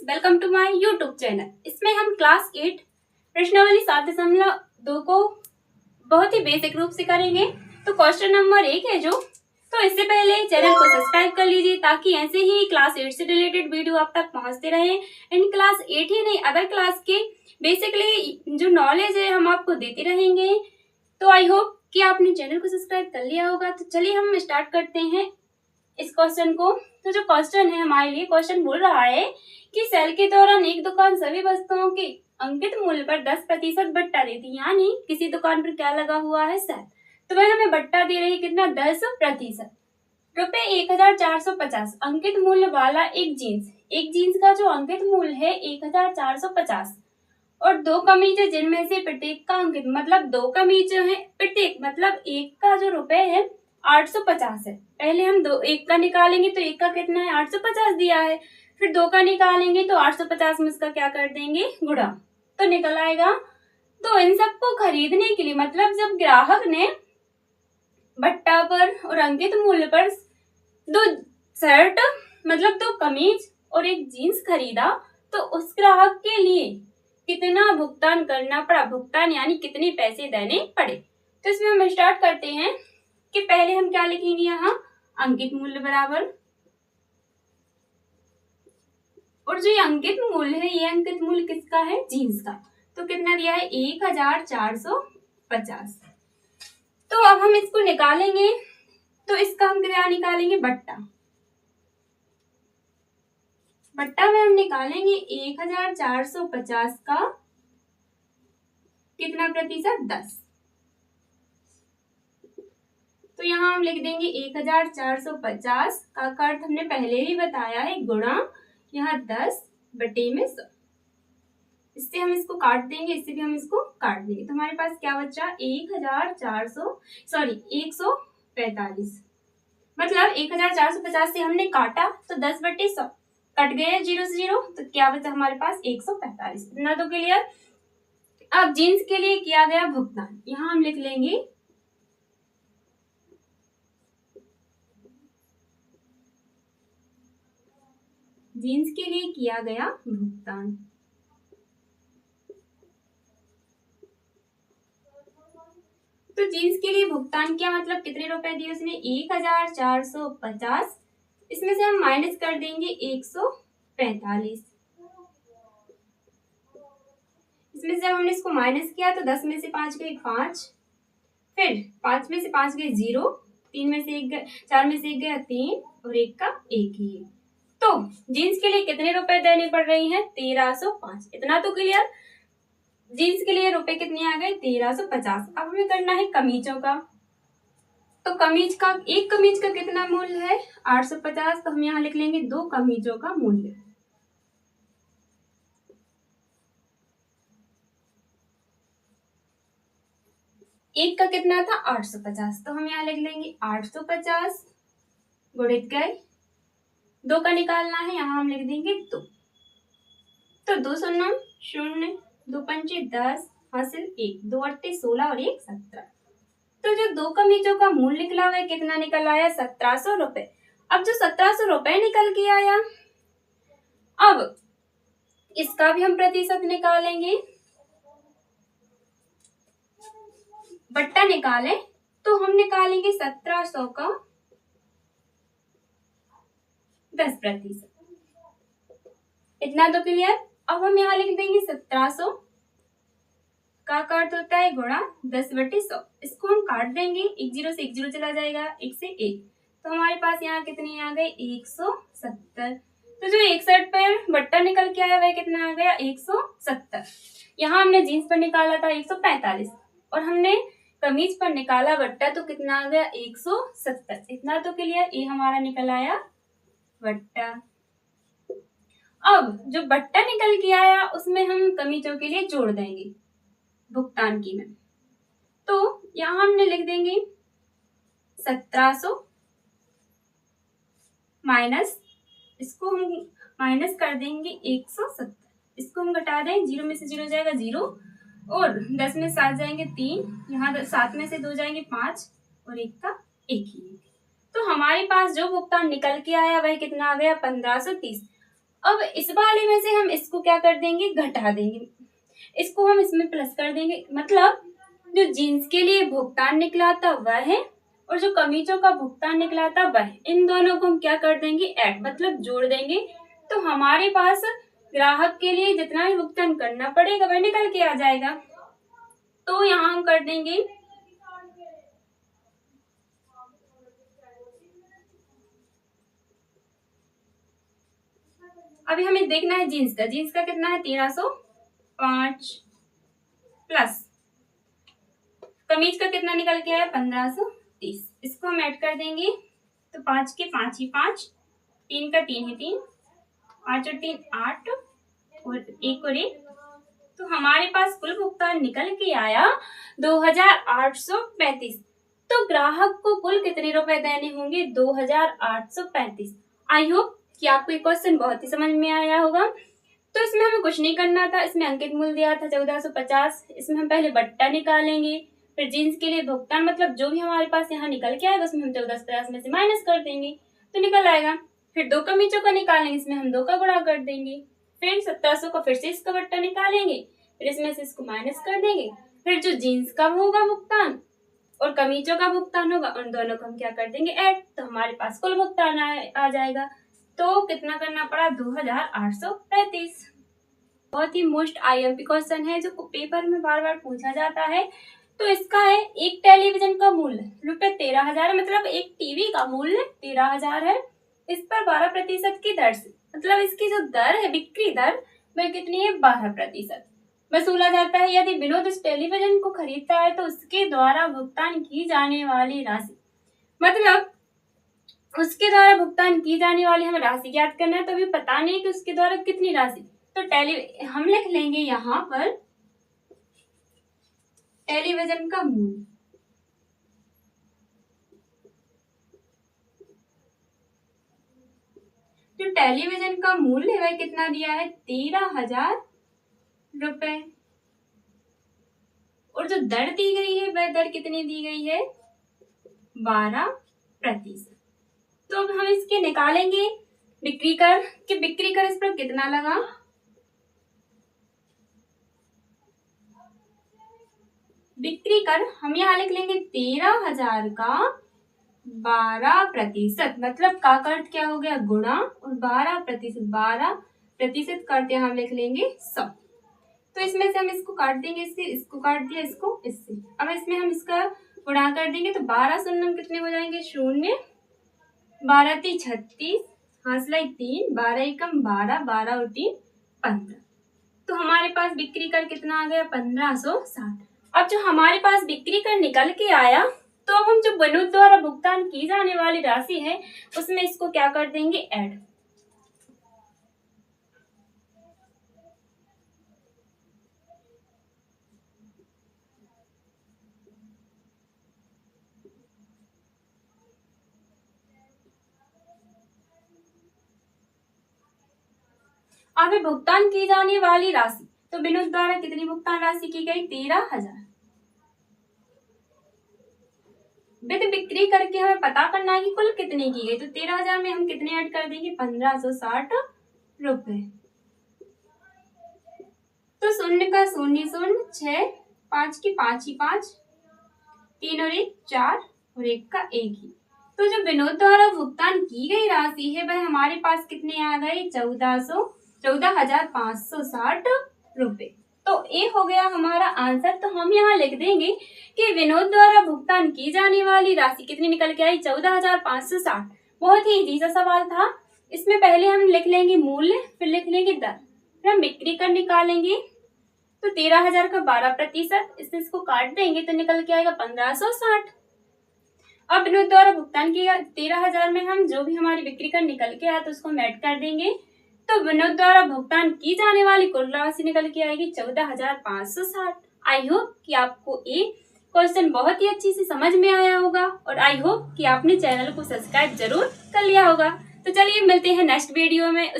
Welcome to my YouTube channel. इसमें हम class 8 प्रश्नावली 7.2 को बहुत ही बेसिक रूप से करेंगे। तो क्वेश्चन नंबर 1 है जो, तो इससे पहले चैनल को सब्सक्राइब कर लीजिए ताकि ऐसे ही क्लास 8 से रिलेटेड वीडियो आप तक पहुंचते रहे। इन क्लास 8 ही नहीं, अदर क्लास के बेसिकली जो नॉलेज है हम आपको देते रहेंगे। तो आई होप कि आपने चैनल को सब्सक्राइब कर लिया होगा। तो चलिए हम स्टार्ट करते हैं इस क्वेश्चन को। तो जो क्वेश्चन है हमारे लिए, क्वेश्चन बोल रहा है कि सेल के दौरान एक दुकान सभी वस्तुओं के अंकित मूल्य पर 10% बट्टा देती, यानी किसी दुकान पर क्या लगा हुआ है, सेल, तो वह हमें बट्टा दे रही कितना, 10%। रुपए 1450 अंकित मूल्य वाला एक जीन्स का जो अंकित मूल्य है 1450 और 2 कमीज है जिनमें से प्रत्येक का अंकित मतलब 2 कमीज जो है प्रत्येक मतलब एक का जो रुपए है 850 है। पहले हम एक का निकालेंगे तो एक का कितना है, 850 दिया है। फिर 2 का निकालेंगे तो 850 में इसका क्या कर देंगे, गुणा, तो निकल आएगा। तो इन सबको खरीदने के लिए मतलब जब ग्राहक ने बट्टा पर और अंकित मूल्य पर 2 शर्ट मतलब 2 कमीज और एक जीन्स खरीदा, तो उस ग्राहक के लिए कितना भुगतान करना पड़ा, भुगतान यानी कितने पैसे देने पड़े। तो इसमें हम स्टार्ट करते हैं कि पहले हम क्या लिखेंगे, यहाँ अंकित मूल्य बराबर, और जो ये अंकित मूल्य है ये अंकित मूल्य किसका है, जीन्स का, तो कितना दिया है 1450। तो अब हम इसको निकालेंगे, तो इसका हम क्या निकालेंगे, बट्टा में हम निकालेंगे 1450 का कितना प्रतिशत, 10। तो यहाँ हम लिख देंगे 1450 का अर्थ हमने पहले ही बताया है, गुणा यहाँ 10/100। इससे हम इसको काट देंगे, इससे भी हम इसको काट देंगे, तो हमारे पास क्या बचा, 145 मतलब 1450 से हमने काटा तो 10/100 कट गए, 0 से 0, तो क्या बचा हमारे पास 145। इतना तो क्लियर। अब जीन्स के लिए किया गया भुगतान, यहाँ हम लिख लेंगे जीन्स के लिए किया गया भुगतान। तो जीन्स के लिए भुगतान किया मतलब कितने रुपए दिए उसने, 1450। इसमें से हम माइनस कर देंगे 145। इसमें से हमने इसको माइनस किया तो 10 में से 5 गए 5, फिर 5 में से 5 गए 0, 3 में से 1 गए, 4 में से 1 गया 3 और 1 का 1 ही है। तो जीन्स के लिए कितने रुपए देने पड़ रही हैं, 1305। इतना तो क्लियर। जीन्स के लिए रुपए कितने आ गए, 1350। अब हमें करना है कमीजों का। तो एक कमीज का कितना मूल्य है, 850। तो हम यहाँ लिख लेंगे 2 कमीजों का मूल्य। एक का कितना था, 850, तो हम यहाँ लिख लेंगे 850 गुणित गए 2 का निकालना है, यहाँ हम लिख देंगे 2। तो 2 शून्य 0, 2 पंचे 10, हासिल 1, 2 अट्टे 16 और 1 17। तो जो 2 कमीजों का मूल्य निकला हुआ है कितना निकल आया, 1700 रुपए। अब जो 1700 रुपए निकल के आया, अब इसका भी हम प्रतिशत निकालेंगे। बट्टा निकालें तो हम निकालेंगे 1700 का 10%। इतना तो क्लियर। अब हम यहाँ लिख देंगे 1700 का अर्थ होता है गुणा 10/100। इसको हम काट देंगे, 1 0 से 1 0 चला जाएगा, 1 से 1, तो हमारे पास यहाँ कितने आ गए, 170। तो जो 61 पर बट्टा निकल के आया वह कितना आ गया, 170। यहाँ हमने जीन्स पर निकाला था 145 और हमने कमीज पर निकाला बट्टा, तो कितना आ गया, 170। इतना तो क्लियर। ये हमारा निकल आया बट्टा। अब जो बट्टा निकल के आया उसमें हम कमीजों के लिए जोड़ देंगे भुगतान की में। तो यहाँ हमने लिख देंगे 1700 माइनस, इसको हम माइनस कर देंगे 170। इसको हम घटा दें, 0 में से 0 जाएगा 0 और 10 में 7 जाएंगे 3, यहाँ 7 में से 2 जाएंगे 5 और 1 का 1 ही। तो हमारे पास जो भुगतान निकल के आया वह कितना आ गया, 1530। अब इस वाले में से हम इसको क्या कर देंगे, घटा देंगे, इसको हम इसमें प्लस कर देंगे। मतलब जो जीन्स के लिए भुगतान निकला था वह है और जो कमीजों का भुगतान निकला था वह है। इन दोनों को हम क्या कर देंगे, ऐड मतलब जोड़ देंगे। तो हमारे पास ग्राहक के लिए जितना भी भुगतान करना पड़ेगा वह निकल के आ जाएगा। तो यहाँ हम कर देंगे अभी हमें देखना है जीन्स का कितना है 1305 प्लस कमीज का कितना निकल के आया 1530। इसको हम ऐड कर देंगे तो 5 के 5 ही 5, 3 का 3 ही 3, 5 और 3 8 और 1 और 1। तो हमारे पास कुल भुगतान निकल के आया 2835। तो ग्राहक को कुल कितने रुपए देने होंगे 2835। आई होप कि आपको ये क्वेश्चन बहुत ही समझ में आया होगा। तो इसमें हमें कुछ नहीं करना था, इसमें अंकित मूल्य दिया था 1450। इसमें हम पहले बट्टा निकालेंगे, फिर जीन्स के लिए भुगतान मतलब जो भी हमारे पास यहाँ निकल के आएगा उसमें हम 1450 में से माइनस कर देंगे तो निकल आएगा। फिर 2 कमीजों का निकालेंगे, इसमें हम 2 का गुणा कर देंगे। फिर 1700 का फिर से इसका बट्टा निकालेंगे, फिर इसमें से इसको माइनस कर देंगे। फिर जो जीन्स का होगा भुगतान और कमीजों का भुगतान होगा उन दोनों को हम क्या कर देंगे ऐड। तो हमारे पास कुल भुगतान आ जाएगा। तो कितना करना पड़ा 2835। बहुत ही मोस्ट IMP क्वेश्चन है जो पेपर में बार बार पूछा जाता है। तो इसका है एक टेलीविजन का मूल्य ₹13,000 मतलब एक टीवी का मूल्य 13,000 है। इस पर 12% की दर से मतलब इसकी जो दर है बिक्री दर वह कितनी है 12% वसूला जाता है। यदि विनोद इस टेलीविजन को खरीदता है तो उसके द्वारा भुगतान की जाने वाली राशि मतलब उसके द्वारा भुगतान की जाने वाली हमें राशि ज्ञात करना है। तो अभी पता नहीं कि उसके द्वारा कितनी राशि। तो हम लिख लेंगे यहाँ पर टेलीविजन का मूल्य। जो टेलीविजन का मूल्य वह कितना दिया है 13,000 रुपए और जो दर दी गई है वह दर कितनी दी गई है 12%। तो अब हम इसके निकालेंगे बिक्री कर कि बिक्री कर इस पर कितना लगा। बिक्री कर हम यहाँ लिख लेंगे 13,000 का 12% मतलब का अर्थ क्या हो गया गुणा और 12%। 12% करते हम लिख लेंगे 100। तो इसमें से हम इसको काट देंगे, इसको काट दिया इसको इससे। अब इसमें हम इसका गुणा कर देंगे तो 12 शून्य कितने हो जाएंगे 0, 12 3 36, हासिल 3, 12 एकम 12, 12 और 3 15। तो हमारे पास बिक्री कर कितना आ गया 1560। अब जो हमारे पास बिक्री कर निकल के आया तो अब हम जो विनोद द्वारा भुगतान की जाने वाली राशि है उसमें इसको क्या कर देंगे ऐड। अब भुगतान की जाने वाली राशि तो विनोद द्वारा कितनी भुगतान राशि की गई 13,000। विद बिक्री करके हमें पता करना है कि कुल कितनी की गई। तो 13,000 में हम कितने ऐड कर देंगे 1560 रुपए। तो 0 का 0 0, 6, 5 की 5 ही 5, 3 और 1 4 और 1 का 1 ही। तो जो विनोद द्वारा भुगतान की गई राशि है वह हमारे पास कितने आ गए 14,560 रुपए। तो ये हो गया हमारा आंसर। तो हम यहाँ लिख देंगे कि विनोद द्वारा भुगतान की जाने वाली राशि कितनी निकल के आई 14,560। बहुत ही इजी सा सवाल था। इसमें पहले हम लिख लेंगे मूल्य फिर लिख लेंगे दर फिर हम बिक्री कर निकालेंगे। तो 13,000 का 12%, इससे इसको काट देंगे तो निकल के आएगा 1560। अब विनोद द्वारा भुगतान किया 13,000 में हम जो भी हमारी बिक्री कर निकल के आया तो उसको हम ऐड कर देंगे। तो विनोद द्वारा भुगतान की जाने वाली कुल राशि निकल के आएगी 14,560। आई होप कि आपको ये क्वेश्चन बहुत ही अच्छी से समझ में आया होगा और आई होप कि आपने चैनल को सब्सक्राइब जरूर कर लिया होगा। तो चलिए मिलते हैं नेक्स्ट वीडियो में।